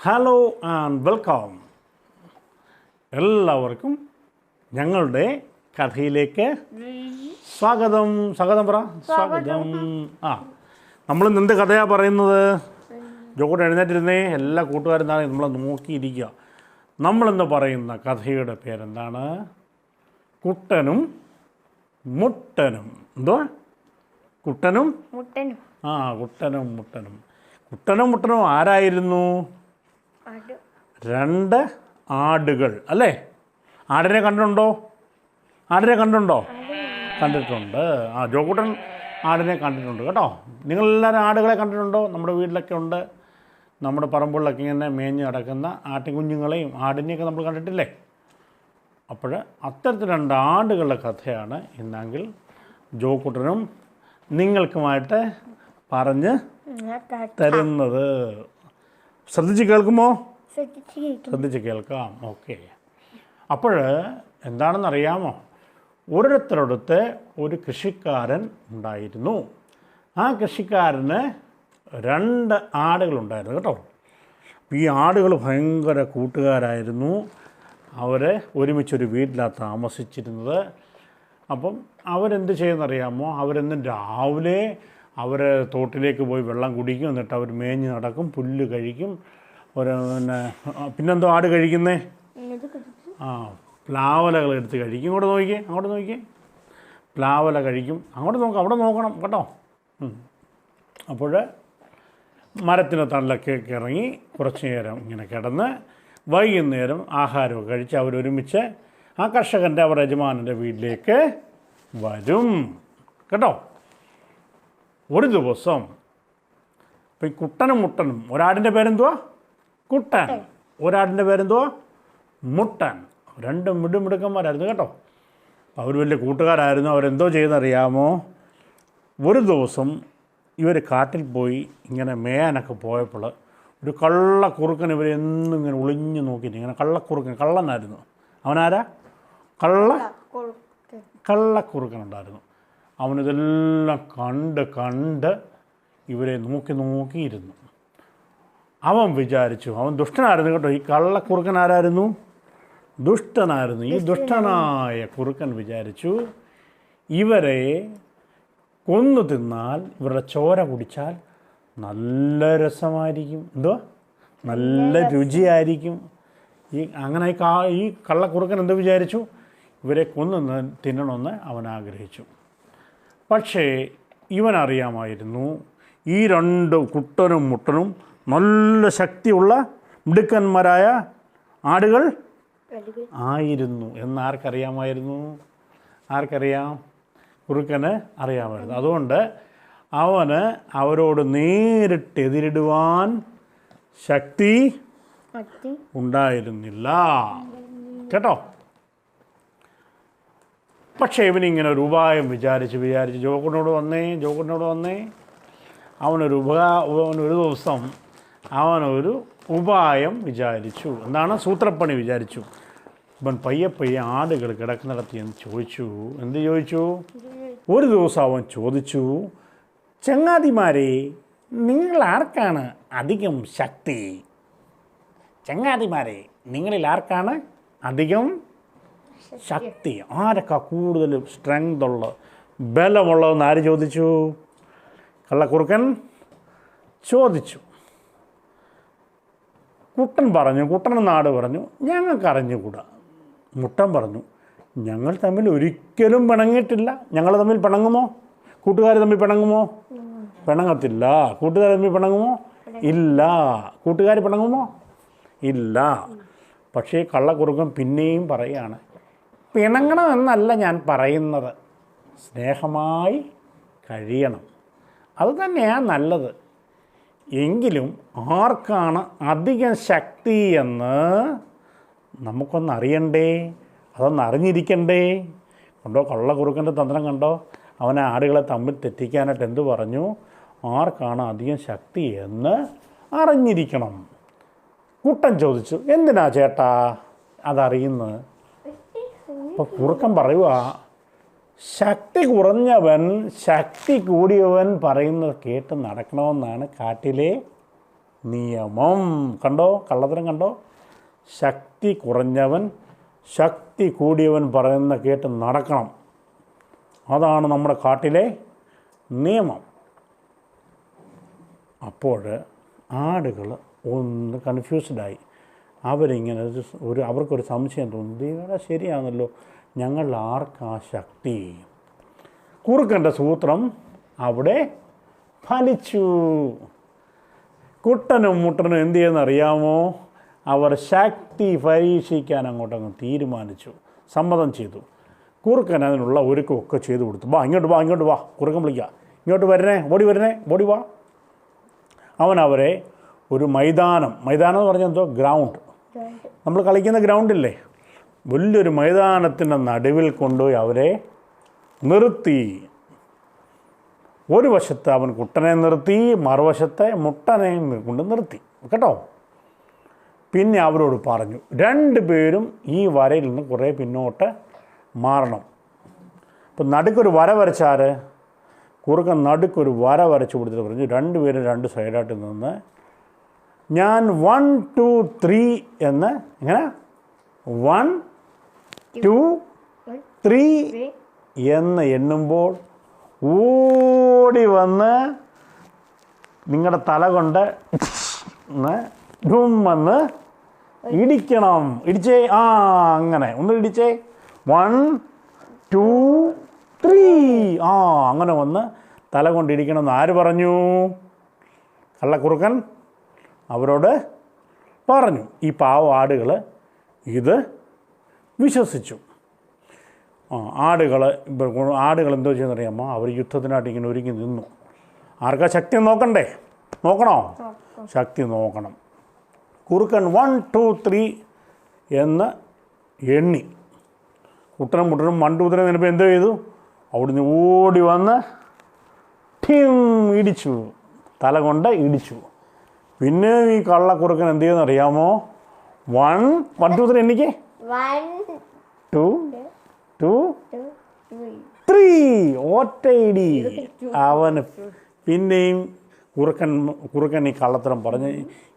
Hello and welcome. എല്ലാവർക്കും ഞങ്ങളുടെ കഥയിലേക്ക് സ്വാഗതം. സ്വാഗതം പറ. സ്വാഗതം. നമ്മളിന്ന് എന്ത് കഥയാണ് പറയുന്നത്? ജോക്കൂട്ട് എഴുന്നേറ്റിരുന്നേ. എല്ലാ കൂട്ടുകാരും എന്താണ് നമ്മളെ നോക്കിയിരിക്കുക. നമ്മളിന്ന് പറയുന്ന കഥയുടെ പേരെന്താണ്? കുട്ടനും മുട്ടനും. എന്തോ? കുട്ടനും മുട്ടനും. കുട്ടനും മുട്ടനും. കുട്ടനും മുട്ടനും ആരായിരുന്നു? രണ്ട് ആടുകൾ അല്ലേ? ആടിനെ കണ്ടിട്ടുണ്ടോ? കണ്ടിട്ടുണ്ട്. ജോക്കൂട്ടൻ ആടിനെ കണ്ടിട്ടുണ്ട് കേട്ടോ. നിങ്ങളെല്ലാവരും ആടുകളെ കണ്ടിട്ടുണ്ടോ? നമ്മുടെ വീട്ടിലൊക്കെ ഉണ്ട്. നമ്മുടെ പറമ്പുകളിലൊക്കെ ഇങ്ങനെ മേഞ്ഞ് കിടക്കുന്ന ആട്ടിൻകുഞ്ഞുങ്ങളെയും ആടിനെയൊക്കെ നമ്മൾ കണ്ടിട്ടില്ലേ? അപ്പോൾ അത്തരത്തിൽ രണ്ട് ആടുകളുടെ കഥയാണ് ഇന്നെങ്കിൽ ജോക്കൂട്ടനും നിങ്ങൾക്കുമായിട്ട് പറഞ്ഞ് തരുന്നത്. ശ്രദ്ധിച്ച് കേൾക്കുമോ? ശ്രദ്ധിച്ച് കേൾക്കാം. ഓക്കെ. അപ്പോൾ എന്താണെന്നറിയാമോ? ഒരിടത്തൊരിടത്ത് ഒരു കൃഷിക്കാരൻ ഉണ്ടായിരുന്നു. ആ കൃഷിക്കാരന് രണ്ട് ആടുകളുണ്ടായിരുന്നു കേട്ടോ. ഈ ആടുകൾ ഭയങ്കര കൂട്ടുകാരായിരുന്നു. അവർ ഒരുമിച്ചൊരു വീട്ടിലാണ് താമസിച്ചിരുന്നത്. അപ്പം അവരെന്ത് ചെയ്യുന്നറിയാമോ? അവരെന്നും രാവിലെ അവർ തോട്ടിലേക്ക് പോയി വെള്ളം കുടിക്കും. എന്നിട്ട് അവർ മേഞ്ഞ് നടക്കും, പുല്ല് കഴിക്കും. പിന്നെന്തോ ആട് കഴിക്കുന്നേ? പ്ലാവലകൾ എടുത്ത് കഴിക്കും. അങ്ങോട്ട് നോക്കിയേ. പ്ലാവല കഴിക്കും. അവിടെ നോക്കണം കേട്ടോ. അപ്പോൾ മരത്തിന് തണലൊക്കെ ഇറങ്ങി കുറച്ച് നേരം ഇങ്ങനെ കിടന്ന് വൈകുന്നേരം ആഹാരമൊക്കെ കഴിച്ച് അവരൊരുമിച്ച് ആ കർഷകൻ്റെ അവർ യജമാനൻ്റെ വീട്ടിലേക്ക് വരും കേട്ടോ. ഒരു ദിവസം ഇപ്പം ഈ കുട്ടനും മുട്ടനും, ഒരാടിൻ്റെ പേരെന്തുവാ? കുട്ടൻ. ഒരാടിൻ്റെ പേരെന്തുവാ? മുട്ടൻ. രണ്ടും മിടുക്കന്മാരായിരുന്നു കേട്ടോ. അവർ വലിയ കൂട്ടുകാരായിരുന്നു. അവരെന്തോ ചെയ്യുന്നറിയാമോ? ഒരു ദിവസം ഇവർ കാട്ടിൽ പോയി ഇങ്ങനെ മേയാനൊക്കെ പോയപ്പോൾ ഒരു കള്ളക്കുറുക്കൻ ഇവരെന്നും ഇങ്ങനെ ഒളിഞ്ഞു നോക്കിയിട്ട് ഇങ്ങനെ കള്ളനായിരുന്നു. അവനാരാ? കള്ളക്കുറുക്കനുണ്ടായിരുന്നു. അവനിതെല്ലാം കണ്ട് ഇവരെ നോക്കിയിരുന്നു. അവൻ വിചാരിച്ചു, അവൻ ദുഷ്ടനായിരുന്നു കേട്ടോ. ഈ കള്ളക്കുറുക്കൻ ആരായിരുന്നു? ദുഷ്ടനായിരുന്നു. ഈ ദുഷ്ടനായ കുറുക്കൻ വിചാരിച്ചു, ഇവരെ കൊന്നു തിന്നാൽ, ഇവരുടെ ചോര കുടിച്ചാൽ നല്ല രസമായിരിക്കും, നല്ല രുചിയായിരിക്കും. അങ്ങനെ ഈ കള്ളക്കുറുക്കൻ എന്ത് വിചാരിച്ചു? ഇവരെ കൊന്നു തിന്നണമെന്ന് അവൻ ആഗ്രഹിച്ചു. പക്ഷേ ഇവനറിയാമായിരുന്നു ഈ രണ്ട് കുട്ടനും മുട്ടനും നല്ല ശക്തിയുള്ള മിടുക്കന്മാരായ ആടുകൾ ആയിരുന്നു എന്നാർക്കറിയാമായിരുന്നു? ആർക്കറിയാം? കുറുക്കന് അറിയാമായിരുന്നു. അതുകൊണ്ട് അവന് അവരോട് നേരിട്ട് എതിരിടുവാൻ ശക്തി ഉണ്ടായിരുന്നില്ല കേട്ടോ. പക്ഷേ ഇവനിങ്ങനെ ഒരു ഉപായം വിചാരിച്ച് ജോക്കൂട്ടിനോട് വന്നേ. അവനൊരു ദിവസം അവനൊരു ഉപായം വിചാരിച്ചു. എന്താണ്? സൂത്രപ്പണി വിചാരിച്ചു. ഇവൻ പയ്യെ ആടുകൾ കിടക്കുന്നിടത്ത് എന്ന് ചോദിച്ചു. എന്ത് ചോദിച്ചു? ഒരു ദിവസം അവൻ ചോദിച്ചു, ചങ്ങാതിമാരെ, നിങ്ങൾ ആർക്കാണ് അധികം ശക്തി? ചങ്ങാതിമാരെ, നിങ്ങളിൽ ആർക്കാണ് അധികം ശക്തി? ആരൊക്കെ കൂടുതൽ സ്ട്രെങ്ത് ഉള്ള ബലമുള്ളതെന്ന് ആര് ചോദിച്ചു? കള്ളക്കുറുക്കൻ ചോദിച്ചു. കുട്ടൻ നാട് പറഞ്ഞു, ഞങ്ങൾക്ക് അറിഞ്ഞുകൂടാ. മുട്ടൻ പറഞ്ഞു, ഞങ്ങൾ തമ്മിൽ ഒരിക്കലും പിണങ്ങിയിട്ടില്ല. ഞങ്ങൾ തമ്മിൽ പിണങ്ങുമോ? കൂട്ടുകാർ തമ്മിൽ പിണങ്ങുമോ? പിണങ്ങത്തില്ല. കൂട്ടുകാർ തമ്മിൽ പിണങ്ങുമോ? ഇല്ല. കൂട്ടുകാർ പിണങ്ങുമോ? ഇല്ല. പക്ഷേ കള്ളക്കുറുക്കൻ പിന്നെയും പറയുകയാണ്, പിണങ്ങണമെന്നല്ല ഞാൻ പറയുന്നത്, സ്നേഹമായി കഴിയണം. അതുതന്നെയാണ് നല്ലത്. എങ്കിലും ആർക്കാണ് അധികം ശക്തി എന്ന് നമുക്കൊന്നറിയണ്ടേ? അതൊന്നറിഞ്ഞിരിക്കണ്ടേ? കണ്ടോ കള്ളക്കുറുക്കൻ്റെ തന്ത്രം കണ്ടോ? അവനെ ആടുകളെ തമ്മിൽ തെറ്റിക്കാനായിട്ട് എന്തു പറഞ്ഞു? ആർക്കാണ് അധികം ശക്തി എന്ന് അറിഞ്ഞിരിക്കണം. കുട്ടൻ ചോദിച്ചു, എന്തിനാ ചേട്ടാ അതറിയുന്നത്? അപ്പോൾ കുറുക്കൻ പറയുക, ശക്തി കുറഞ്ഞവൻ ശക്തി കൂടിയവൻ പറയുന്നത് കേട്ട് നടക്കണമെന്നാണ് കാട്ടിലെ നിയമം. കണ്ടോ കള്ളത്തരം കണ്ടോ? ശക്തി കുറഞ്ഞവൻ ശക്തി കൂടിയവൻ പറയുന്ന കേട്ട് നടക്കണം. അതാണ് നമ്മുടെ കാട്ടിലെ നിയമം. അപ്പോൾ ആടുകൾ ഒന്ന് കൺഫ്യൂസ്ഡായി. അവരിങ്ങനെ അവർക്കൊരു സംശയം തോന്നി, ദൈവമേ ശരിയാണല്ലോ, ഞങ്ങൾ ആർക്കാ ശക്തി? കുറുക്കൻ്റെ സൂത്രം അവിടെ ഫലിച്ചു. കുട്ടനും മുട്ടനും എന്ത് ചെയ്യുന്നറിയാമോ? അവർ ശക്തി പരീക്ഷിക്കാൻ അങ്ങോട്ടങ്ങ് തീരുമാനിച്ചു, സമ്മതം ചെയ്തു. കുറുക്കൻ അതിനുള്ള ഒരുക്കമൊക്കെ ചെയ്തു കൊടുത്തു. ഇങ്ങോട്ട് വാ കുറുക്കൻ വിളിക്കുക, ഇങ്ങോട്ട് ഓടി വാ. അവരെ ഒരു മൈതാനം എന്ന് പറഞ്ഞാൽ എന്തോ ഗ്രൗണ്ട്, നമ്മൾ കളിക്കുന്ന ഗ്രൗണ്ടില്ലേ, വലിയൊരു മൈതാനത്തിൻ്റെ നടുവിൽ കൊണ്ടുപോയി അവരെ നിർത്തി. ഒരു വശത്ത് അവൻ കുട്ടനെ നിർത്തി, മറുവശത്തെ മുട്ടനെ കൊണ്ട് നിർത്തി കേട്ടോ. പിന്നെ അവരോട് പറഞ്ഞു, 2 പേരും ഈ വരയിൽ നിന്ന് കുറേ പിന്നോട്ട് മാറണം. അപ്പം നടുക്കൊരു വര വരച്ചാൽ കുറുക്കൻ നടുക്കൊരു വര വരച്ച് കൊടുത്തിട്ട് പറഞ്ഞു, 2 പേരും 2 സൈഡായിട്ട് നിന്ന് ഞാൻ 1 2 3 എന്ന് ഇങ്ങനെ 1 2 3 എന്ന് എണ്ണുമ്പോൾ ഓടി വന്ന് നിങ്ങളുടെ തല കൊണ്ട് വന്ന് ഇടിക്കണം. ഇടിച്ചേ, അങ്ങനെ ഒന്ന് ഇടിച്ചേ. 1 2 3 അങ്ങനെ വന്ന് തല കൊണ്ട് ഇടിക്കണമെന്ന് ആര് പറഞ്ഞു? കള്ളക്കുറുക്കൻ അവരോട് പറഞ്ഞു. ഈ പാവ ആടുകൾ ഇത് വിശ്വസിച്ചു. ആടുകൾ എന്തോ ചെയ്യുന്നറിയാമോ? അവർ യുദ്ധത്തിനായിട്ട് ഇങ്ങനെ ഒരുങ്ങി നിന്നു. ആർക്കാ ശക്തി നോക്കണോ? ശക്തി നോക്കണം. കുറുക്കൻ 1 2 3 എന്ന് എണ്ണി. കുട്ടനും 1 2 3 നിനപ്പോൾ എന്തോ ചെയ്തു? അവിടുന്ന് ഓടി വന്ന് ഇടിച്ചു, തല കൊണ്ട് ഇടിച്ചു. പിന്നെ ഈ കള്ളക്കുറുക്കൻ എന്ത് ചെയ്യുന്നറിയാമോ? 1 2 3 എണ്ണിക്ക് 1 2 2 3 ഒറ്റയിടി. അവന് പിന്നെയും കുറുക്കൻ ഈ കള്ളത്തരം പറഞ്ഞ്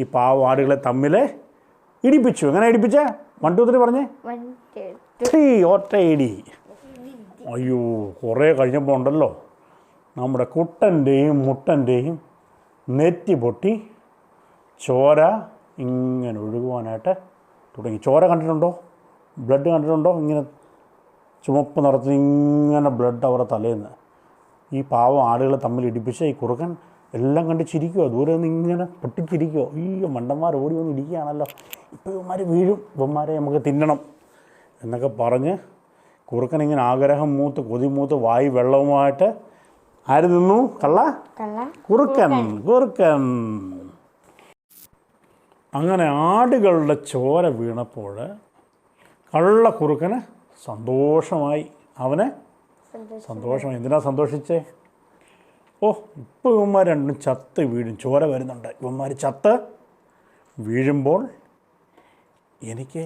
ഈ പാവാടുകളെ തമ്മിൽ ഇടിപ്പിച്ചു. എങ്ങനെ ഇടിപ്പിച്ചേ? 1 2 3 പറഞ്ഞേ. 3 ഒറ്റയിടി. അയ്യോ, കുറേ കഴിഞ്ഞപ്പോൾ ഉണ്ടല്ലോ, നമ്മുടെ കുട്ടൻ്റെയും മുട്ടൻ്റെയും നെറ്റി പൊട്ടി ചോര ഇങ്ങനെ ഒഴുകുവാനായിട്ട് തുടങ്ങി. ചോര കണ്ടിട്ടുണ്ടോ? ബ്ലഡ് കണ്ടിട്ടുണ്ടോ? ഇങ്ങനെ ചുമപ്പ് നിറത്തിന് ഇങ്ങനെ ബ്ലഡ് അവരുടെ തലേന്ന്. ഈ പാവം ആടുകളെ തമ്മിൽ ഇടിപ്പിച്ച ഈ കുറുക്കൻ എല്ലാം കണ്ട് ചിരിക്കുമോ, ദൂരെ നിന്ന് ഇങ്ങനെ പൊട്ടിച്ചിരിക്കുമോ, ഈ മണ്ടന്മാർ ഓടി വന്ന് ഇടിക്കുകയാണല്ലോ, ഇപ്പോൾ ഇവന്മാർ വീഴും, ഇവന്മാരെ നമുക്ക് തിന്നണം എന്നൊക്കെ പറഞ്ഞ് കുറുക്കൻ ഇങ്ങനെ ആഗ്രഹം മൂത്ത് കൊതി മൂത്ത് വായി വെള്ളവുമായിട്ട് ആര് നിന്നു? കുറുക്കൻ. അങ്ങനെ ആടുകളുടെ ചോര വീണപ്പോൾ കള്ളക്കുറുക്കന് സന്തോഷമായി. അവന് സന്തോഷമായി. എന്തിനാ സന്തോഷിച്ചേ? ഇപ്പോൾ ഇവന്മാർ രണ്ടും ചത്ത് വീഴും, ചോര വരുന്നുണ്ട്, ഇവന്മാർ ചത്ത് വീഴുമ്പോൾ എനിക്ക്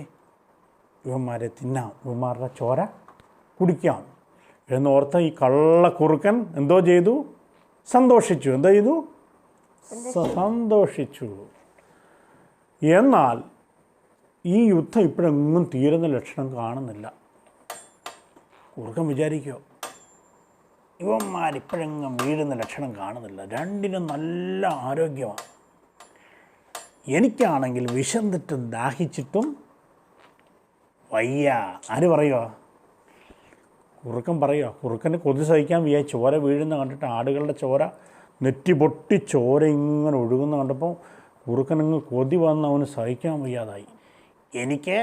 ഇവന്മാരെ തിന്നാം, ഇവന്മാരുടെ ചോര കുടിക്കാം എന്നോർത്ത് ഈ കള്ളക്കുറുക്കൻ എന്തോ ചെയ്തു? സന്തോഷിച്ചു. എന്തോ ചെയ്തു? സന്തോഷിച്ചു. എന്നാൽ ഈ യുദ്ധം ഇപ്പോഴെങ്ങും തീരുന്ന ലക്ഷണം കാണുന്നില്ല. കുറുക്കൻ വിചാരിക്കുമോ, ഇവന്മാരിപ്പോഴെങ്ങും വീഴുന്ന ലക്ഷണം കാണുന്നില്ല, രണ്ടിനും നല്ല ആരോഗ്യമാണ്, എനിക്കാണെങ്കിൽ വിശന്നിട്ടും ദാഹിച്ചിട്ടും വയ്യ. ആര് പറയുക? കുറുക്കൻ പറയുക. കുറുക്കന് കൊതി സഹിക്കാൻ വയ്യ. ചോര വീഴുന്ന കണ്ടിട്ട്, ആടുകളുടെ ചോര നെറ്റി പൊട്ടി ചോര ഇങ്ങനെ ഒഴുകുന്ന കണ്ടപ്പോൾ കുറുക്കനങ്ങ് കൊതി വന്ന് അവന് സഹിക്കാൻ വയ്യാതായി. എനിക്ക്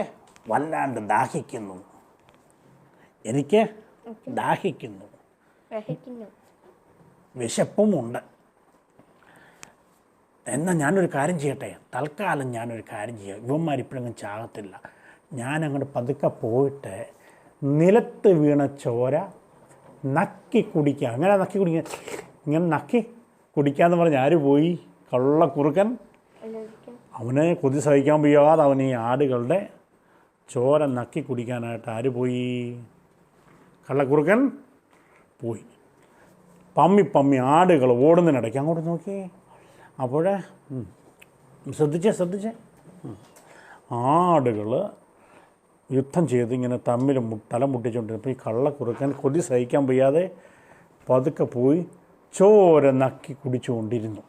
വല്ലാണ്ട് ദാഹിക്കുന്നു, എനിക്ക് ദാഹിക്കുന്നു, വിശപ്പുമുണ്ട്. എന്നാൽ ഞാനൊരു കാര്യം ചെയ്യട്ടെ, തൽക്കാലം ഞാനൊരു കാര്യം ചെയ്യാം, ഇവന്മാരിപ്പോഴൊന്നും ചാകത്തില്ല, ഞാനങ്ങോട്ട് പതുക്കെ പോയിട്ട് നിലത്ത് വീണ ചോര നക്കി കുടിക്കുക. അങ്ങനെ നക്കി കുടിക്കുക, ഇങ്ങനെ നക്കി കുടിക്കാമെന്ന് പറഞ്ഞ് ആര് പോയി? കള്ളക്കുറുക്കൻ. അവനെ കൊതി സഹിക്കാൻ വയ്യാതെ അവൻ ഈ ആടുകളുടെ ചോര നക്കി കുടിക്കാനായിട്ട് ആര് പോയി? കള്ളക്കുറുക്കൻ പോയി. പമ്മി ആടുകൾ ഓടുന്നതിനിടയ്ക്ക് അങ്ങോട്ട് നോക്കി. അപ്പോൾ ശ്രദ്ധിച്ചേ ആടുകൾ യുദ്ധം ചെയ്ത് ഇങ്ങനെ തമ്മിൽ തല മുട്ടിച്ചുകൊണ്ടിരുന്നപ്പോൾ ഈ കള്ളക്കുറുക്കൻ കൊതി സഹിക്കാൻ വയ്യാതെ പതുക്കെ പോയി ചോര നക്കി കുടിച്ചുകൊണ്ടിരുന്നു.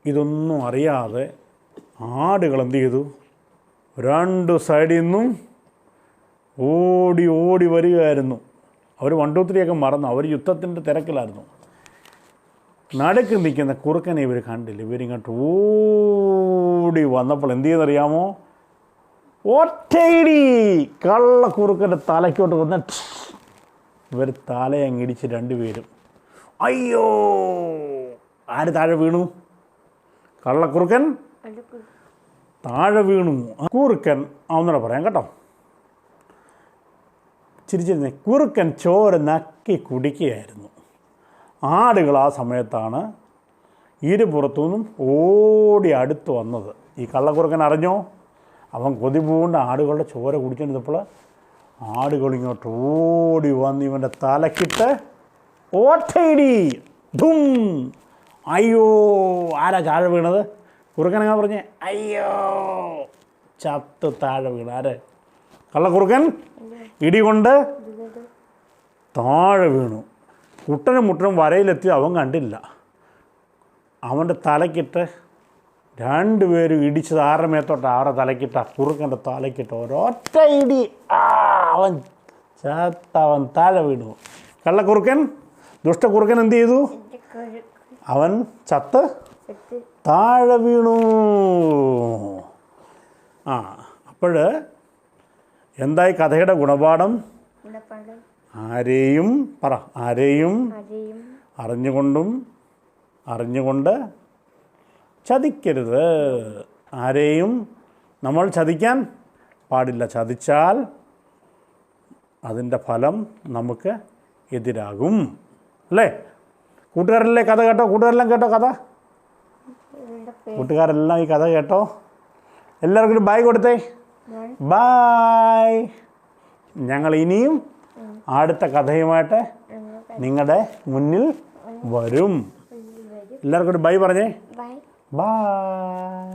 ഇതൊന്നും അറിയാതെ ആടുകൾ എന്ത് ചെയ്തു? രണ്ട് സൈഡിൽ നിന്നും ഓടി ഓടി വരികയായിരുന്നു. അവർ 1 2 3 ഒക്കെ മറന്നു. അവർ യുദ്ധത്തിൻ്റെ തിരക്കിലായിരുന്നു. നടുക്ക് നിൽക്കുന്ന കുറുക്കനെ ഇവർ കണ്ടില്ല. ഇവരിങ്ങോട്ട് ഓടി വന്നപ്പോൾ എന്ത് ചെയ്യുന്നറിയാമോ? ഒറ്റയിടി കള്ളക്കുറുക്കൻ്റെ തലയ്ക്കോട്ട് വന്ന് ഇവർ തലയങ്ങിടിച്ച് 2 പേരും. അയ്യോ! ആര് താഴെ വീണു? കള്ളക്കുറുക്കൻ താഴെ വീണു. കുറുക്കൻ ഒന്നുകൂടെ പറയാം കേട്ടോ, ചിരിച്ചിരുന്നേ. കുറുക്കൻ ചോര നക്കി കുടിക്കുകയായിരുന്നു. ആടുകൾ ആ സമയത്താണ് ഇരുപുറത്തു നിന്നും ഓടി അടുത്ത് വന്നത്. ഈ കള്ളക്കുറുക്കൻ അറിഞ്ഞോ? അവൻ കൊതി പൂണ്ട് ആടുകളുടെ ചോര കുടിച്ചിരുന്നപ്പോൾ ആടുകളിങ്ങോട്ട് ഓടി വന്ന് ഇവൻ്റെ തലക്കിട്ട് ഓട്ടയിടി. ധും! അയ്യോ! ആരാ താഴെ വീണത്? കുറുക്കനങ്ങ പറഞ്ഞേ അയ്യോ! ചത്ത് താഴെ വീണ ആര്? കള്ളക്കുറുക്കൻ ഇടി കൊണ്ട് താഴെ വീണു. കുട്ടനും മുട്ടനും വരയിലെത്തി അവൻ കണ്ടില്ല. അവൻ്റെ തലക്കിട്ട് 2 പേരും ഇടിച്ചത് ആരുടെ മേത്തോട്ട്? ആരുടെ തലക്കിട്ട? കുറുക്കൻ്റെ തലക്കിട്ട് ഒരൊറ്റ ഇടി. അവൻ ചത്തവൻ താഴെ വീണു. കള്ളക്കുറുക്കൻ, ദുഷ്ടക്കുറുക്കൻ എന്ത് ചെയ്തു? അവൻ ചത്ത് താഴെ വീണു. അപ്പോൾ എന്തായി കഥയുടെ ഗുണപാഠം? ആരെയും അറിഞ്ഞുകൊണ്ട് ചതിക്കരുത്. ആരെയും നമ്മൾ ചതിക്കാൻ പാടില്ല. ചതിച്ചാൽ അതിൻ്റെ ഫലം നമുക്ക് എതിരാകും. അല്ലേ? കൂട്ടുകാരെല്ലാം കഥ കേട്ടോ? കൂട്ടുകാരെല്ലാം കേട്ടോ കഥ? കൂട്ടുകാരെല്ലാം ഈ കഥ കേട്ടോ? എല്ലാവർക്കും ബൈ കൊടുത്തേ. ബായ്. ഞങ്ങൾ ഇനിയും അടുത്ത കഥയുമായിട്ട് നിങ്ങളുടെ മുന്നിൽ വരും. എല്ലാവർക്കും ബൈ പറഞ്ഞേ. ബൈ.